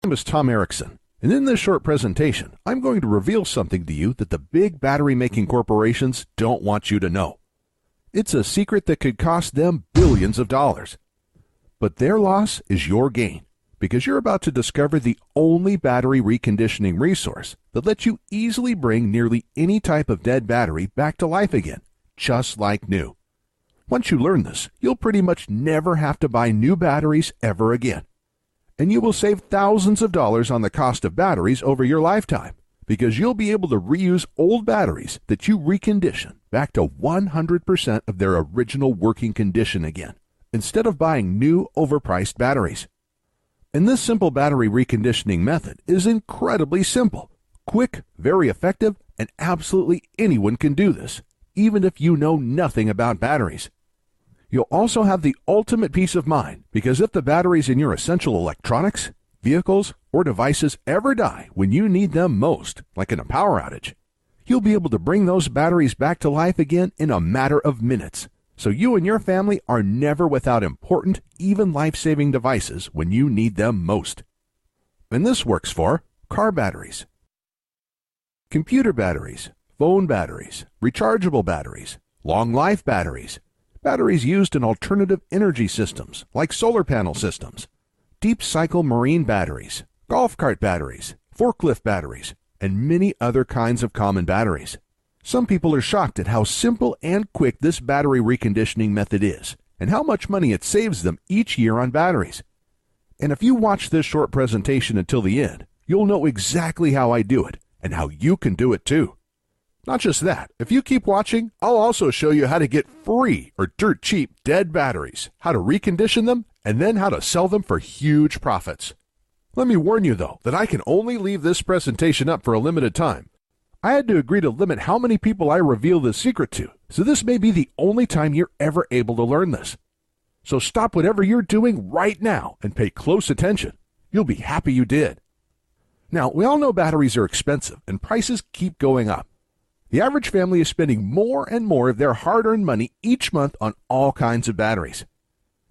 My name is Tom Erickson, and in this short presentation, I'm going to reveal something to you that the big battery-making corporations don't want you to know. It's a secret that could cost them billions of dollars. But their loss is your gain, because you're about to discover the only battery reconditioning resource that lets you easily bring nearly any type of dead battery back to life again, just like new. Once you learn this, you'll pretty much never have to buy new batteries ever again. And you will save thousands of dollars on the cost of batteries over your lifetime, because you'll be able to reuse old batteries that you recondition back to 100% of their original working condition again, instead of buying new overpriced batteries. And this simple battery reconditioning method is incredibly simple, quick, very effective, and absolutely anyone can do this, even if you know nothing about batteries. You'll also have the ultimate peace of mind, because if the batteries in your essential electronics, vehicles, or devices ever die when you need them most, like in a power outage, you'll be able to bring those batteries back to life again in a matter of minutes, so you and your family are never without important, even life-saving devices when you need them most. And this works for car batteries, computer batteries, phone batteries, rechargeable batteries, long-life batteries, batteries used in alternative energy systems like solar panel systems, deep cycle marine batteries, golf cart batteries, forklift batteries, and many other kinds of common batteries. Some people are shocked at how simple and quick this battery reconditioning method is, and how much money it saves them each year on batteries. And if you watch this short presentation until the end, you'll know exactly how I do it, and how you can do it too. Not just that, if you keep watching, I'll also show you how to get free or dirt cheap dead batteries, how to recondition them, and then how to sell them for huge profits. Let me warn you though, that I can only leave this presentation up for a limited time. I had to agree to limit how many people I reveal this secret to, so this may be the only time you're ever able to learn this. So stop whatever you're doing right now and pay close attention. You'll be happy you did. Now, we all know batteries are expensive and prices keep going up. The average family is spending more and more of their hard-earned money each month on all kinds of batteries.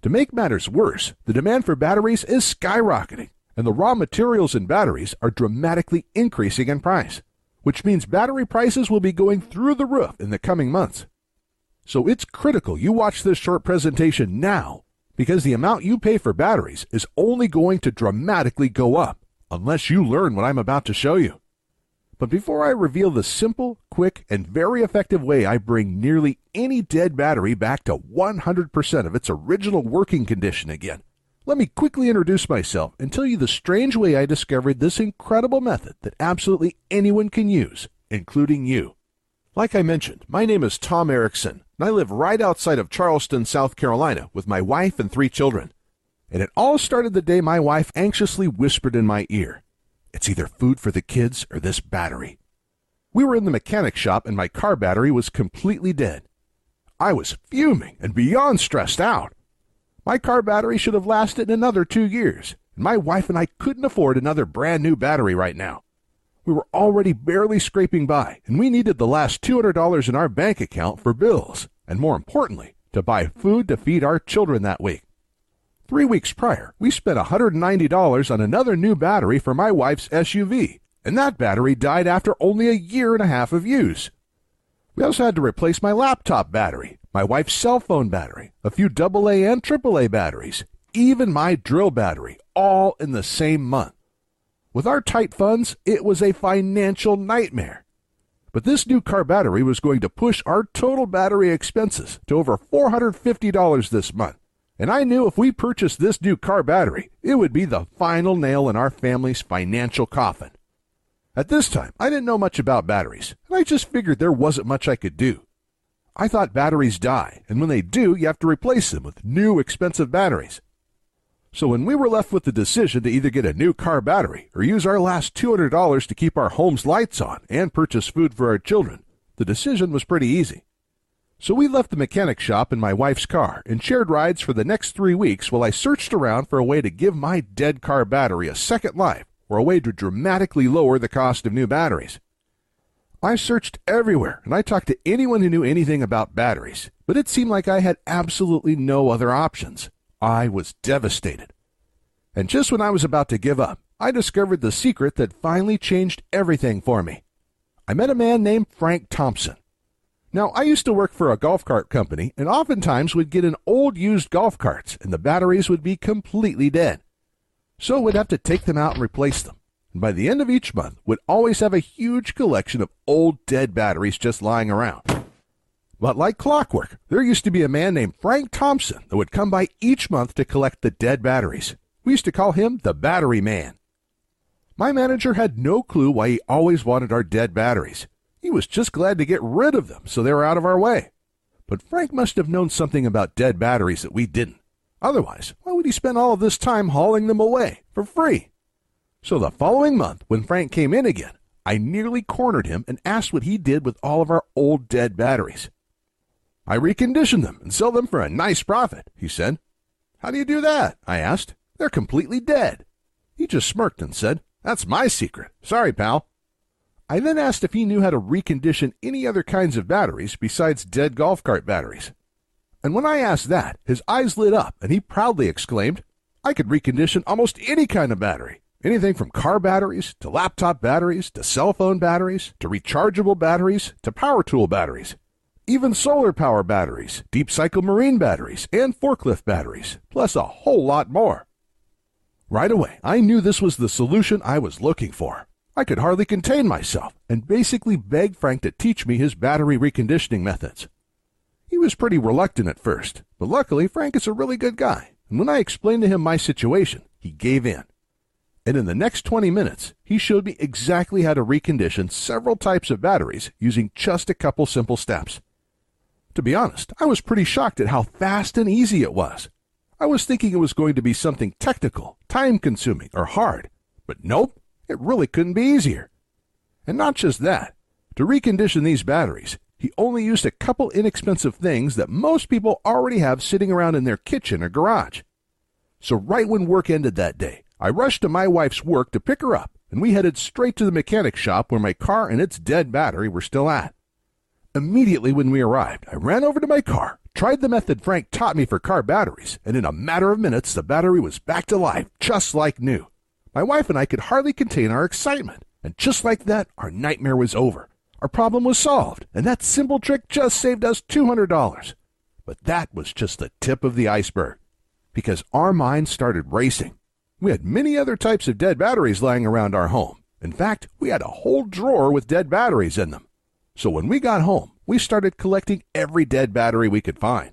To make matters worse, the demand for batteries is skyrocketing, and the raw materials in batteries are dramatically increasing in price, which means battery prices will be going through the roof in the coming months. So it's critical you watch this short presentation now, because the amount you pay for batteries is only going to dramatically go up, unless you learn what I'm about to show you. But before I reveal the simple, quick, and very effective way I bring nearly any dead battery back to 100% of its original working condition again, let me quickly introduce myself and tell you the strange way I discovered this incredible method that absolutely anyone can use, including you. Like I mentioned, my name is Tom Erickson, and I live right outside of Charleston, South Carolina, with my wife and 3 children. And it all started the day my wife anxiously whispered in my ear, "It's either food for the kids or this battery." We were in the mechanic shop and my car battery was completely dead. I was fuming and beyond stressed out. My car battery should have lasted another 2 years, and my wife and I couldn't afford another brand new battery right now. We were already barely scraping by, and we needed the last $200 in our bank account for bills, and more importantly, to buy food to feed our children that week. 3 weeks prior, we spent $190 on another new battery for my wife's SUV, and that battery died after only a year and a half of use. We also had to replace my laptop battery, my wife's cell phone battery, a few AA and AAA batteries, even my drill battery, all in the same month. With our tight funds, it was a financial nightmare. But this new car battery was going to push our total battery expenses to over $450 this month. And I knew if we purchased this new car battery, it would be the final nail in our family's financial coffin. At this time, I didn't know much about batteries, and I just figured there wasn't much I could do. I thought batteries die, and when they do, you have to replace them with new expensive batteries. So when we were left with the decision to either get a new car battery or use our last $200 to keep our home's lights on and purchase food for our children, the decision was pretty easy. So we left the mechanic shop in my wife's car and shared rides for the next 3 weeks while I searched around for a way to give my dead car battery a second life or a way to dramatically lower the cost of new batteries. I searched everywhere and I talked to anyone who knew anything about batteries, but it seemed like I had absolutely no other options. I was devastated. And just when I was about to give up, I discovered the secret that finally changed everything for me. I met a man named Frank Thompson. Now, I used to work for a golf cart company, and oftentimes would get in old used golf carts, and the batteries would be completely dead. So we'd have to take them out and replace them. And by the end of each month, we'd always have a huge collection of old dead batteries just lying around. But like clockwork, there used to be a man named Frank Thompson that would come by each month to collect the dead batteries. We used to call him the Battery Man. My manager had no clue why he always wanted our dead batteries. He was just glad to get rid of them so they were out of our way. But Frank must have known something about dead batteries that we didn't. Otherwise, why would he spend all of this time hauling them away for free? So the following month, when Frank came in again, I nearly cornered him and asked what he did with all of our old dead batteries. "I recondition them and sell them for a nice profit," he said. "How do you do that?" I asked. "They're completely dead." He just smirked and said, "That's my secret. Sorry, pal." I then asked if he knew how to recondition any other kinds of batteries besides dead golf cart batteries. And when I asked that, his eyes lit up and he proudly exclaimed, "I could recondition almost any kind of battery. Anything from car batteries, to laptop batteries, to cell phone batteries, to rechargeable batteries, to power tool batteries. Even solar power batteries, deep cycle marine batteries, and forklift batteries, plus a whole lot more." Right away, I knew this was the solution I was looking for. I could hardly contain myself and basically begged Frank to teach me his battery reconditioning methods. He was pretty reluctant at first, but luckily Frank is a really good guy, and when I explained to him my situation, he gave in. And in the next 20 minutes, he showed me exactly how to recondition several types of batteries using just a couple simple steps. To be honest, I was pretty shocked at how fast and easy it was. I was thinking it was going to be something technical, time-consuming, or hard, but nope. It really couldn't be easier. And not just that. To recondition these batteries, he only used a couple inexpensive things that most people already have sitting around in their kitchen or garage. So right when work ended that day, I rushed to my wife's work to pick her up, and we headed straight to the mechanic shop where my car and its dead battery were still at. Immediately when we arrived, I ran over to my car, tried the method Frank taught me for car batteries, and in a matter of minutes the battery was back to life, just like new. My wife and I could hardly contain our excitement, and just like that, our nightmare was over. Our problem was solved, and that simple trick just saved us $200. But that was just the tip of the iceberg, because our minds started racing. We had many other types of dead batteries lying around our home. In fact, we had a whole drawer with dead batteries in them. So when we got home, we started collecting every dead battery we could find.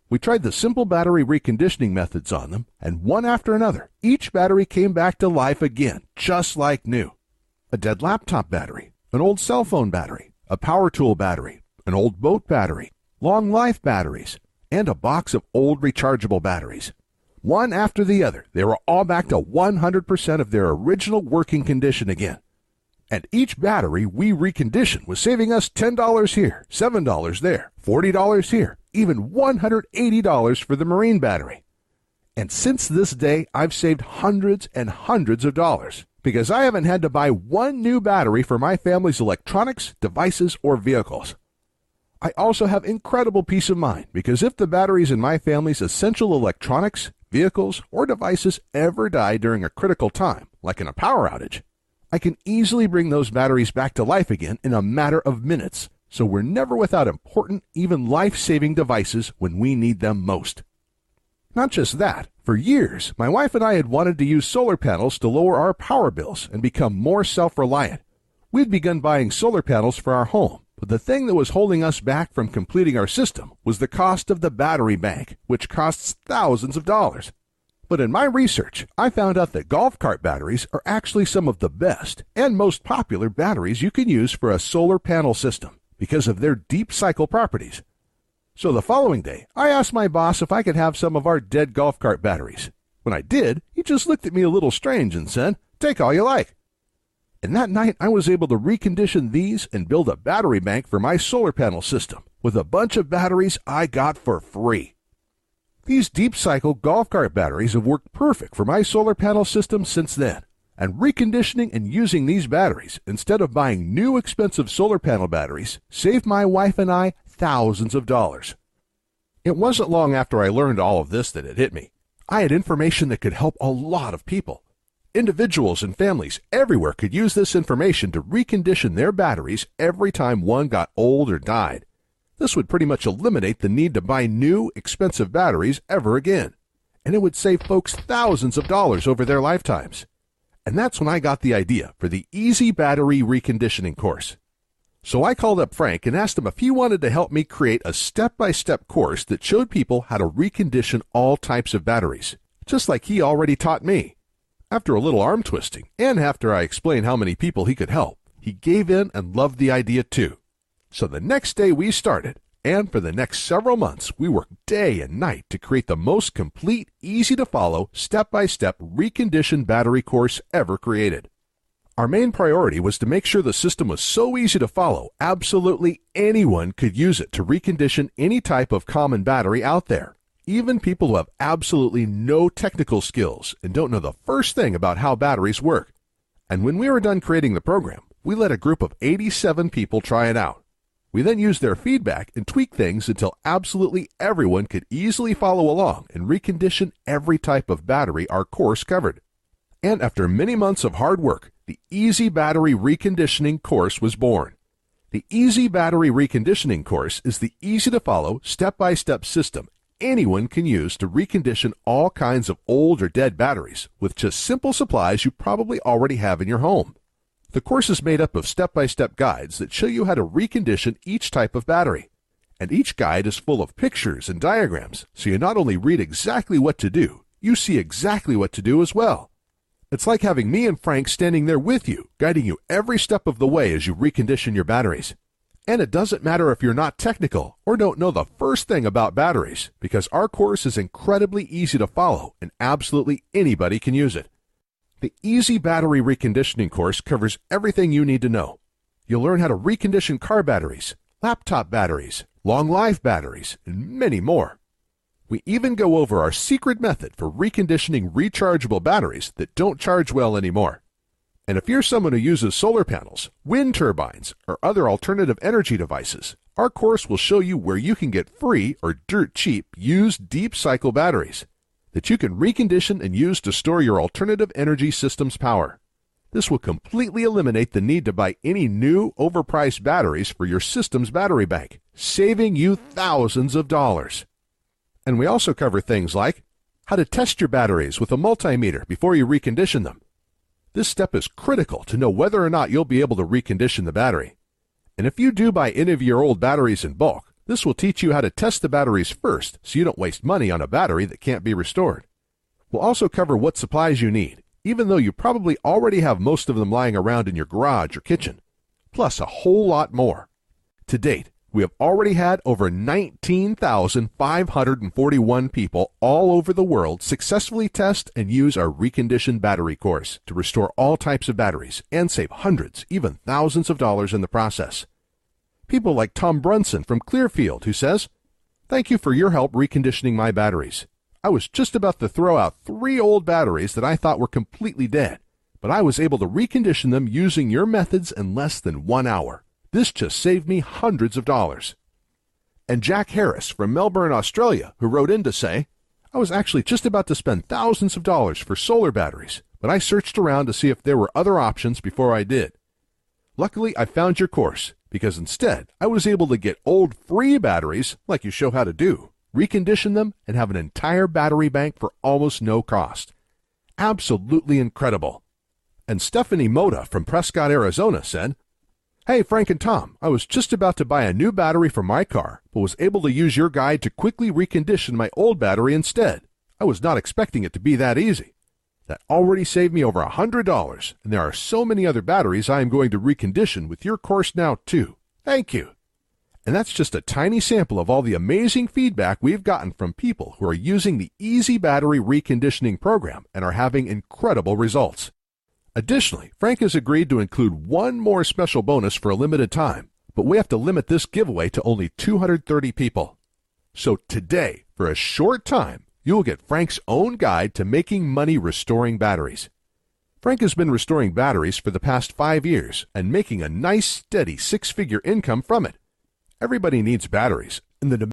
We tried the simple battery reconditioning methods on them, and one after another, each battery came back to life again, just like new. A dead laptop battery, an old cell phone battery, a power tool battery, an old boat battery, long life batteries, and a box of old rechargeable batteries. One after the other, they were all back to 100% of their original working condition again. And each battery we reconditioned was saving us $10 here, $7 there, $40 here, even $180 for the marine battery. And since this day, I've saved hundreds and hundreds of dollars because I haven't had to buy one new battery for my family's electronics, devices, or vehicles. I also have incredible peace of mind because if the batteries in my family's essential electronics, vehicles, or devices ever die during a critical time, like in a power outage, I can easily bring those batteries back to life again in a matter of minutes, so we're never without important, even life-saving devices when we need them most. Not just that, for years, my wife and I had wanted to use solar panels to lower our power bills and become more self-reliant. We'd begun buying solar panels for our home, but the thing that was holding us back from completing our system was the cost of the battery bank, which costs thousands of dollars. But in my research, I found out that golf cart batteries are actually some of the best and most popular batteries you can use for a solar panel system because of their deep cycle properties. So the following day, I asked my boss if I could have some of our dead golf cart batteries. When I did, he just looked at me a little strange and said, "Take all you like." And that night, I was able to recondition these and build a battery bank for my solar panel system with a bunch of batteries I got for free. These deep cycle golf cart batteries have worked perfect for my solar panel system since then, and reconditioning and using these batteries instead of buying new expensive solar panel batteries saved my wife and I thousands of dollars. It wasn't long after I learned all of this that it hit me. I had information that could help a lot of people. individuals and families everywhere could use this information to recondition their batteries every time one got old or died. This would pretty much eliminate the need to buy new, expensive batteries ever again, and it would save folks thousands of dollars over their lifetimes. And that's when I got the idea for the Easy Battery Reconditioning course. So I called up Frank and asked him if he wanted to help me create a step-by-step course that showed people how to recondition all types of batteries, just like he already taught me. After a little arm twisting, and after I explained how many people he could help, he gave in and loved the idea too. So the next day we started, and for the next several months we worked day and night to create the most complete, easy-to-follow, step-by-step reconditioned battery course ever created. Our main priority was to make sure the system was so easy to follow, absolutely anyone could use it to recondition any type of common battery out there, even people who have absolutely no technical skills and don't know the first thing about how batteries work. And when we were done creating the program, we let a group of 87 people try it out. We then used their feedback and tweaked things until absolutely everyone could easily follow along and recondition every type of battery our course covered. And after many months of hard work, the Easy Battery Reconditioning course was born. The Easy Battery Reconditioning course is the easy-to-follow, step-by-step system anyone can use to recondition all kinds of old or dead batteries with just simple supplies you probably already have in your home. The course is made up of step-by-step guides that show you how to recondition each type of battery. And each guide is full of pictures and diagrams, so you not only read exactly what to do, you see exactly what to do as well. It's like having me and Frank standing there with you, guiding you every step of the way as you recondition your batteries. And it doesn't matter if you're not technical or don't know the first thing about batteries, because our course is incredibly easy to follow and absolutely anybody can use it. The Easy Battery Reconditioning course covers everything you need to know. You'll learn how to recondition car batteries, laptop batteries, long-life batteries, and many more. We even go over our secret method for reconditioning rechargeable batteries that don't charge well anymore. And if you're someone who uses solar panels, wind turbines, or other alternative energy devices, our course will show you where you can get free or dirt cheap used deep cycle batteries that you can recondition and use to store your alternative energy system's power. This will completely eliminate the need to buy any new overpriced batteries for your system's battery bank, saving you thousands of dollars. And we also cover things like how to test your batteries with a multimeter before you recondition them. This step is critical to know whether or not you'll be able to recondition the battery. And if you do buy any of your old batteries in bulk, this will teach you how to test the batteries first so you don't waste money on a battery that can't be restored. We'll also cover what supplies you need, even though you probably already have most of them lying around in your garage or kitchen, plus a whole lot more. To date, we have already had over 19,541 people all over the world successfully test and use our reconditioned battery course to restore all types of batteries and save hundreds, even thousands of dollars in the process. People like Tom Brunson from Clearfield, who says, "Thank you for your help reconditioning my batteries. I was just about to throw out 3 old batteries that I thought were completely dead, but I was able to recondition them using your methods in less than 1 hour. This just saved me hundreds of dollars." And Jack Harris from Melbourne, Australia, who wrote in to say, "I was actually just about to spend thousands of dollars for solar batteries, but I searched around to see if there were other options before I did. Luckily, I found your course, because instead I was able to get old free batteries, like you show how to do, recondition them, and have an entire battery bank for almost no cost. Absolutely incredible." And Stephanie Moda from Prescott, Arizona said, "Hey, Frank and Tom, I was just about to buy a new battery for my car, but was able to use your guide to quickly recondition my old battery instead. I was not expecting it to be that easy. That already saved me over $100, and there are so many other batteries I am going to recondition with your course now too. Thank you." And that's just a tiny sample of all the amazing feedback we've gotten from people who are using the Easy Battery Reconditioning program and are having incredible results. Additionally, Frank has agreed to include one more special bonus for a limited time, but we have to limit this giveaway to only 230 people. So today, for a short time, you will get Frank's own guide to making money restoring batteries. Frank has been restoring batteries for the past 5 years and making a nice, steady 6-figure income from it. Everybody needs batteries, and the